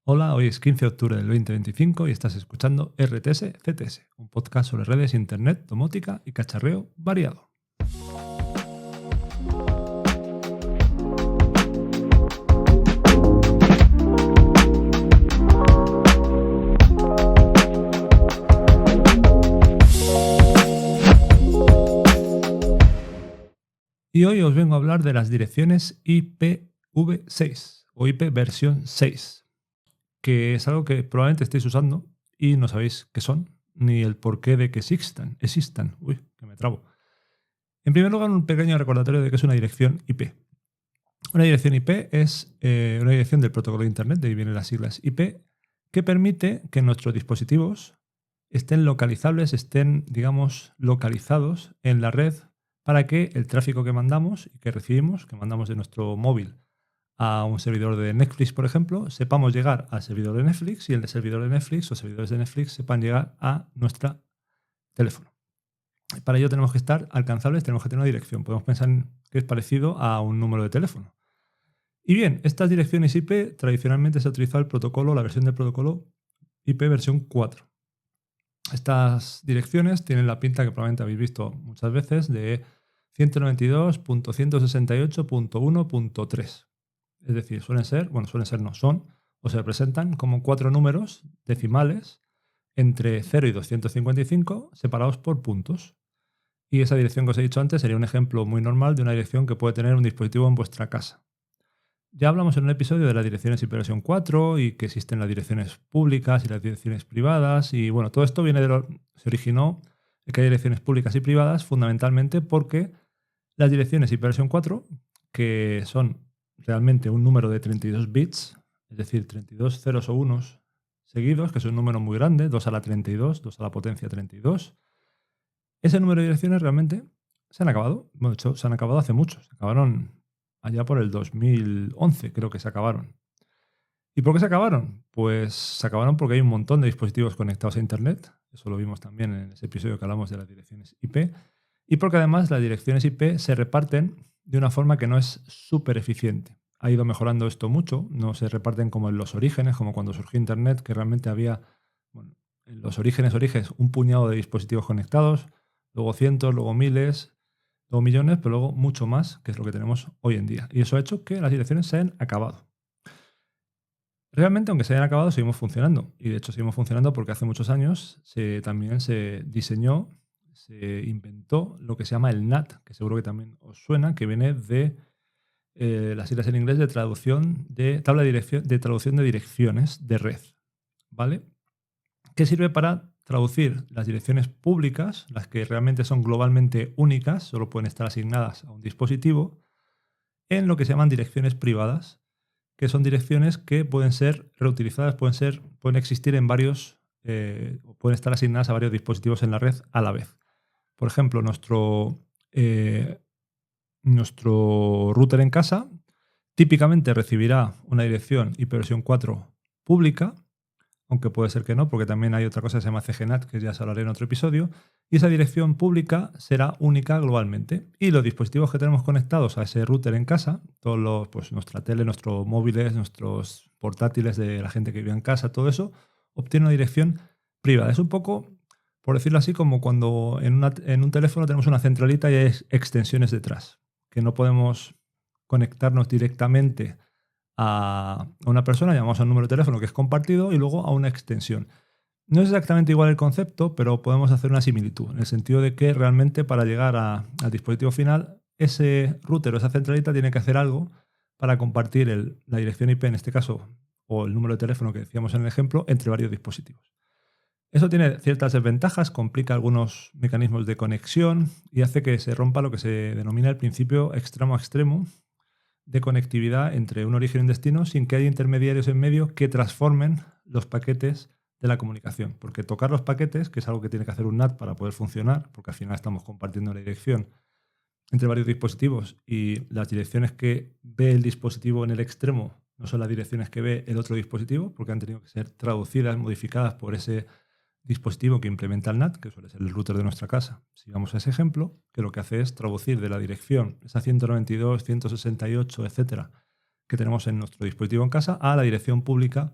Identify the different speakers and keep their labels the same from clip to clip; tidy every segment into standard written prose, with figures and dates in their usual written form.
Speaker 1: Hola, hoy es 15 de octubre del 2025 y estás escuchando RTS CTS, un podcast sobre redes, internet, domótica y cacharreo variado. Y hoy os vengo a hablar de las direcciones IPv6 o IP versión 6, que es algo que probablemente estéis usando y no sabéis qué son ni el porqué de que existan. Uy, que me trabo. En primer lugar, un pequeño recordatorio de que es una dirección IP. Una dirección IP es una dirección del protocolo de Internet, de ahí vienen las siglas IP, que permite que nuestros dispositivos estén localizables, estén, digamos, localizados en la red para que el tráfico que mandamos y que recibimos, que mandamos de nuestro móvil a un servidor de Netflix, por ejemplo, sepamos llegar al servidor de Netflix y el servidor de Netflix o servidores de Netflix sepan llegar a nuestro teléfono. Para ello tenemos que estar alcanzables, tenemos que tener una dirección. Podemos pensar que es parecido a un número de teléfono. Y bien, estas direcciones IP tradicionalmente se ha utilizado el protocolo, la versión del protocolo IP versión 4. Estas direcciones tienen la pinta que probablemente habéis visto muchas veces de 192.168.1.3. Es decir, son o se representan como 4 números decimales entre 0 y 255 separados por puntos. Y esa dirección que os he dicho antes sería un ejemplo muy normal de una dirección que puede tener un dispositivo en vuestra casa. Ya hablamos en un episodio de las direcciones IP versión 4 y que existen las direcciones públicas y las direcciones privadas. Y bueno, todo esto se originó de que hay direcciones públicas y privadas fundamentalmente porque las direcciones IP versión 4, que son realmente un número de 32 bits, es decir, 32 ceros o unos seguidos, que es un número muy grande, 2 a la 32, 2 a la potencia 32. Ese número de direcciones realmente se han acabado. Bueno, de hecho, se han acabado hace mucho. Se acabaron allá por el 2011, creo que se acabaron. ¿Y por qué se acabaron? Pues se acabaron porque hay un montón de dispositivos conectados a Internet. Eso lo vimos también en ese episodio que hablamos de las direcciones IP. Y porque además las direcciones IP se reparten de una forma que no es súper eficiente. Ha ido mejorando esto mucho. No se reparten como en los orígenes, como cuando surgió Internet, que realmente había, bueno, en los orígenes, un puñado de dispositivos conectados, luego cientos, luego miles, luego millones, pero luego mucho más, que es lo que tenemos hoy en día. Y eso ha hecho que las direcciones se hayan acabado. Realmente, aunque se hayan acabado, seguimos funcionando. Y de hecho seguimos funcionando porque hace muchos años también se diseñó, se inventó lo que se llama el NAT, que seguro que también os suena, que viene de las siglas en inglés de traducción de tabla de traducción de direcciones de red. ¿Vale? Que sirve para traducir las direcciones públicas, las que realmente son globalmente únicas, solo pueden estar asignadas a un dispositivo, en lo que se llaman direcciones privadas, que son direcciones que pueden ser reutilizadas, pueden existir en varios, pueden estar asignadas a varios dispositivos en la red a la vez. Por ejemplo, nuestro router en casa típicamente recibirá una dirección IPv4 pública, aunque puede ser que no, porque también hay otra cosa que se llama CGNAT, que ya os hablaré en otro episodio, y esa dirección pública será única globalmente. Y los dispositivos que tenemos conectados a ese router en casa, pues nuestra tele, nuestros móviles, nuestros portátiles de la gente que vive en casa, todo eso, obtiene una dirección privada. Es un poco, por decirlo así, como cuando en un teléfono tenemos una centralita y hay extensiones detrás, que no podemos conectarnos directamente a una persona, llamamos a un número de teléfono que es compartido y luego a una extensión. No es exactamente igual el concepto, pero podemos hacer una similitud, en el sentido de que realmente para llegar al dispositivo final, ese router o esa centralita tiene que hacer algo para compartir la dirección IP, en este caso, o el número de teléfono que decíamos en el ejemplo, entre varios dispositivos. Eso tiene ciertas desventajas, complica algunos mecanismos de conexión y hace que se rompa lo que se denomina el principio extremo a extremo, de conectividad entre un origen y un destino sin que haya intermediarios en medio que transformen los paquetes de la comunicación. Porque tocar los paquetes, que es algo que tiene que hacer un NAT para poder funcionar, porque al final estamos compartiendo la dirección entre varios dispositivos y las direcciones que ve el dispositivo en el extremo no son las direcciones que ve el otro dispositivo, porque han tenido que ser traducidas, modificadas por ese dispositivo que implementa el NAT, que suele ser el router de nuestra casa. Si vamos a ese ejemplo, que lo que hace es traducir de la dirección, esa 192, 168, etcétera, que tenemos en nuestro dispositivo en casa, a la dirección pública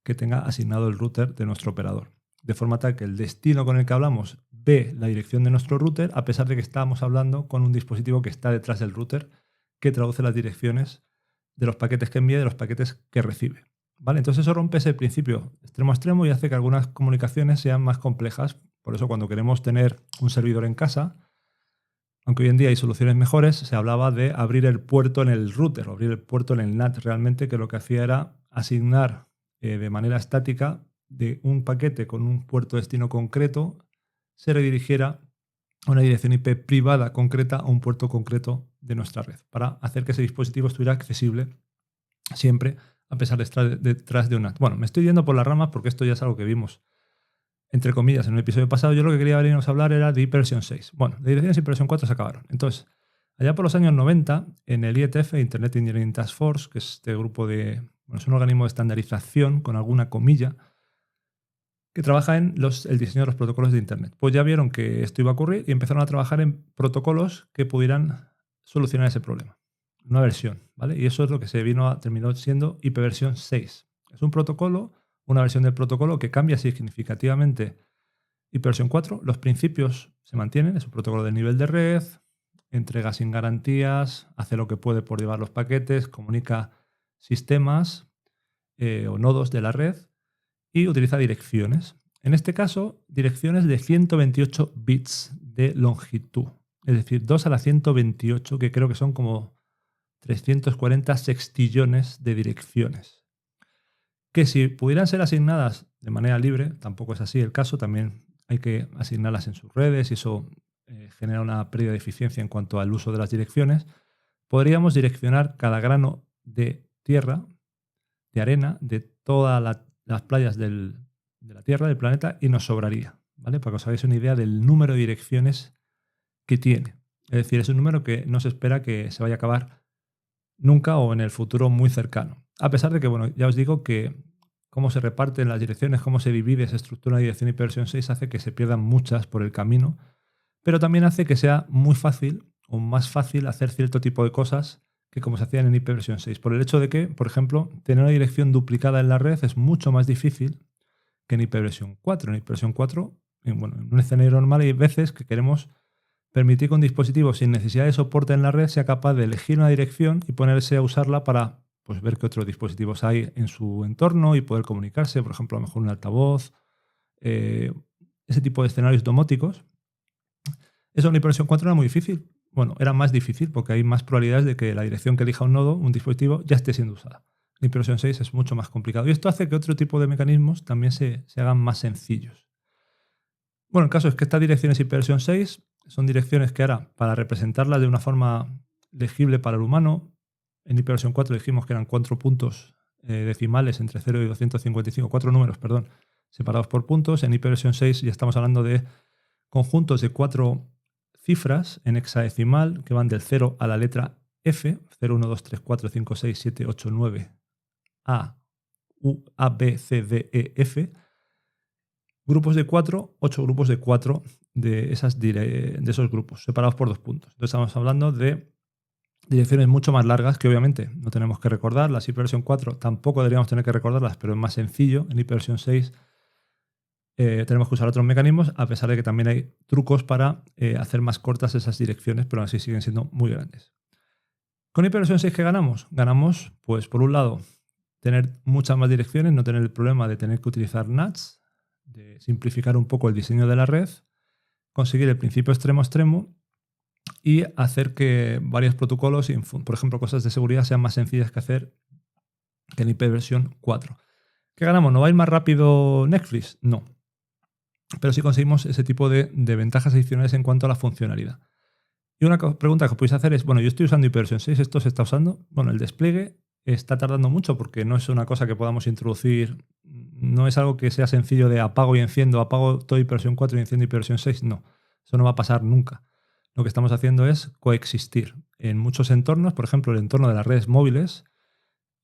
Speaker 1: que tenga asignado el router de nuestro operador. De forma tal que el destino con el que hablamos ve la dirección de nuestro router, a pesar de que estamos hablando con un dispositivo que está detrás del router, que traduce las direcciones de los paquetes que envía y de los paquetes que recibe. ¿Vale? Entonces eso rompe ese principio extremo a extremo y hace que algunas comunicaciones sean más complejas. Por eso cuando queremos tener un servidor en casa, aunque hoy en día hay soluciones mejores, se hablaba de abrir el puerto en el router, o abrir el puerto en el NAT realmente, que lo que hacía era asignar de manera estática de un paquete con un puerto destino concreto, se redirigiera a una dirección IP privada concreta a un puerto concreto de nuestra red, para hacer que ese dispositivo estuviera accesible siempre, a pesar de estar detrás de un NAT. Bueno, me estoy yendo por las ramas porque esto ya es algo que vimos entre comillas en un episodio pasado. Yo lo que quería venirnos a hablar era de ipv 6. Bueno, las direcciones ipv 4 se acabaron. Entonces, allá por los años 90, en el IETF, Internet Engineering Task Force, que es este grupo es un organismo de estandarización con alguna comilla, que trabaja en el diseño de los protocolos de Internet. Pues ya vieron que esto iba a ocurrir y empezaron a trabajar en protocolos que pudieran solucionar ese problema. Una versión, ¿vale? Y eso es lo que terminó siendo ipv 6. Es un protocolo, una versión del protocolo que cambia significativamente ipv 4. Los principios se mantienen, es un protocolo de nivel de red, entrega sin garantías, hace lo que puede por llevar los paquetes, comunica sistemas o nodos de la red y utiliza direcciones. En este caso, direcciones de 128 bits de longitud, es decir, 2 a la 128, que creo que son como 340 sextillones de direcciones, que si pudieran ser asignadas de manera libre, tampoco es así el caso, también hay que asignarlas en sus redes y eso genera una pérdida de eficiencia en cuanto al uso de las direcciones. Podríamos direccionar cada grano de tierra, de arena, de todas las playas de la Tierra, del planeta, y nos sobraría, ¿vale? Para que os hagáis una idea del número de direcciones que tiene. Es decir, es un número que no se espera que se vaya a acabar nunca o en el futuro muy cercano. A pesar de que, bueno, ya os digo que cómo se reparten las direcciones, cómo se divide, se estructura una dirección ipv 6 hace que se pierdan muchas por el camino, pero también hace que sea muy fácil o más fácil hacer cierto tipo de cosas que como se hacían en ipv 6. Por el hecho de que, por ejemplo, tener una dirección duplicada en la red es mucho más difícil que en ipv 4. En ipv 4, en un escenario normal hay veces que queremos permitir que un dispositivo sin necesidad de soporte en la red sea capaz de elegir una dirección y ponerse a usarla para ver qué otros dispositivos hay en su entorno y poder comunicarse, por ejemplo, a lo mejor un altavoz, ese tipo de escenarios domóticos. Eso en ipv 4 era muy difícil. Bueno, era más difícil porque hay más probabilidades de que la dirección que elija un nodo, un dispositivo, ya esté siendo usada. En ipv 6 es mucho más complicado y esto hace que otro tipo de mecanismos también se hagan más sencillos. Bueno, el caso es que estas direcciones ipv 6 son direcciones que ahora, para representarlas de una forma legible para el humano, en ipv 4 dijimos que eran 4 puntos decimales entre 0 y 255, 4 números, perdón, separados por puntos. En ipv 6 ya estamos hablando de conjuntos de 4 cifras en hexadecimal que van del 0 a la letra F, 0, 1, 2, 3, 4, 5, 6, 7, 8, 9, A, B, C, D, E, F. Grupos de 4, 8 grupos de 4 de esos grupos, separados por 2 puntos. Entonces estamos hablando de direcciones mucho más largas que obviamente no tenemos que recordar. Las ipv 4 tampoco deberíamos tener que recordarlas, pero es más sencillo. En ipv 6 tenemos que usar otros mecanismos, a pesar de que también hay trucos para hacer más cortas esas direcciones, pero así siguen siendo muy grandes. ¿Con ipv 6 qué ganamos? Ganamos, pues por un lado, tener muchas más direcciones, no tener el problema de tener que utilizar NATs, de simplificar un poco el diseño de la red, conseguir el principio extremo-extremo y hacer que varios protocolos, por ejemplo, cosas de seguridad, sean más sencillas que hacer que en ipv 4. ¿Qué ganamos? ¿No va a ir más rápido Netflix? No. Pero sí conseguimos ese tipo de ventajas adicionales en cuanto a la funcionalidad. Y una pregunta que os podéis hacer es, bueno, yo estoy usando ipv 6, ¿esto se está usando? Bueno, el despliegue está tardando mucho porque no es una cosa que podamos introducir, no es algo que sea sencillo de apago y enciendo, apago todo ipv 4 y enciendo ipv 6, no, eso no va a pasar nunca. Lo que estamos haciendo es coexistir. En muchos entornos, por ejemplo, el entorno de las redes móviles,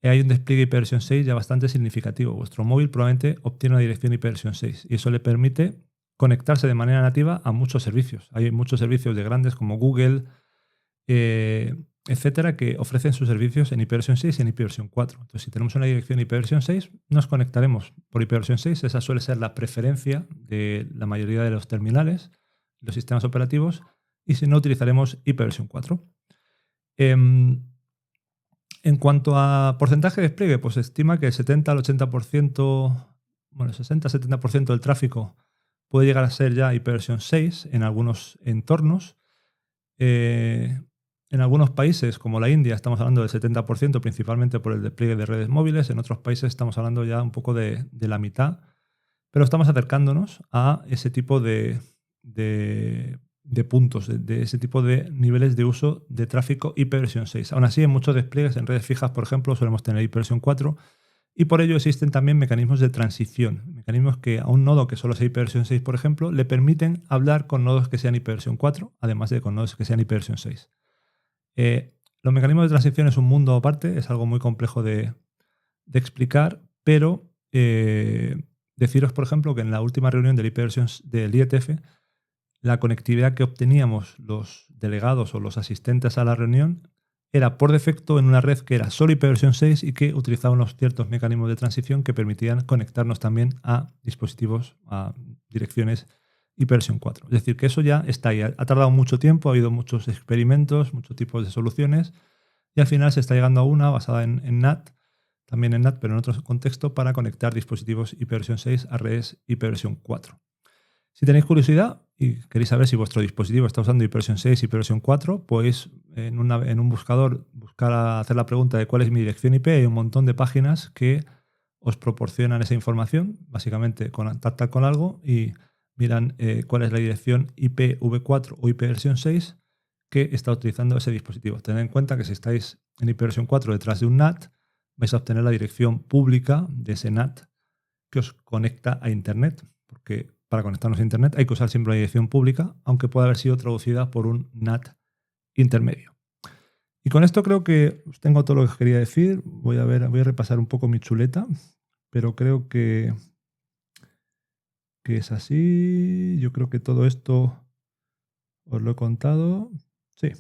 Speaker 1: hay un despliegue ipv 6 ya bastante significativo. Vuestro móvil probablemente obtiene una dirección ipv 6 y eso le permite conectarse de manera nativa a muchos servicios. Hay muchos servicios de grandes como Google, etcétera, que ofrecen sus servicios en IPv 6 y en IPv 4. Entonces, si tenemos una dirección IPv 6, nos conectaremos por IPv 6. Esa suele ser la preferencia de la mayoría de los terminales, los sistemas operativos, y si no, utilizaremos IPv 4. En cuanto a porcentaje de despliegue, pues se estima que el 70 al 80%, bueno, 60-70% del tráfico puede llegar a ser ya IPv 6 en algunos entornos. En algunos países, como la India, estamos hablando del 70%, principalmente por el despliegue de redes móviles. En otros países estamos hablando ya un poco de la mitad. Pero estamos acercándonos a ese tipo de puntos, de ese tipo de niveles de uso de tráfico IPv 6. Aún así, en muchos despliegues en redes fijas, por ejemplo, solemos tener IPv 4 y por ello existen también mecanismos de transición, mecanismos que a un nodo que solo sea IPv 6, por ejemplo, le permiten hablar con nodos que sean IPv 4, además de con nodos que sean IPv 6. Los mecanismos de transición es un mundo aparte, es algo muy complejo de explicar, pero deciros, por ejemplo, que en la última reunión del IETF, la conectividad que obteníamos los delegados o los asistentes a la reunión era por defecto en una red que era solo IPv 6 y que utilizaba unos ciertos mecanismos de transición que permitían conectarnos también a dispositivos, a direcciones IPv 4. Es decir, que eso ya está ahí. Ha tardado mucho tiempo, ha habido muchos experimentos, muchos tipos de soluciones y al final se está llegando a una basada en NAT, también en NAT, pero en otro contexto, para conectar dispositivos IPv 6 a redes IPv 4. Si tenéis curiosidad y queréis saber si vuestro dispositivo está usando IPv 6 y IPv 4, pues en un buscador hacer la pregunta de cuál es mi dirección IP. Hay un montón de páginas que os proporcionan esa información. Básicamente contactan con algo y miran cuál es la dirección IPv4 o IPv 6 que está utilizando ese dispositivo. Tened en cuenta que si estáis en IPv 4 detrás de un NAT, vais a obtener la dirección pública de ese NAT que os conecta a Internet, porque para conectarnos a Internet hay que usar siempre una dirección pública, aunque pueda haber sido traducida por un NAT intermedio. Y con esto creo que tengo todo lo que os quería decir. Voy a repasar un poco mi chuleta, pero creo que es así. Yo creo que todo esto os lo he contado. Sí.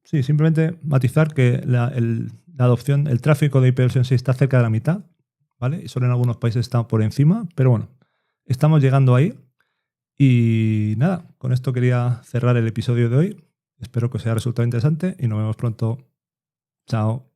Speaker 1: Sí, simplemente matizar que la adopción, el tráfico de IPv 6 está cerca de la mitad, ¿vale? Y solo en algunos países está por encima, pero bueno, estamos llegando ahí. Y nada, con esto quería cerrar el episodio de hoy. Espero que os haya resultado interesante y nos vemos pronto. Chao.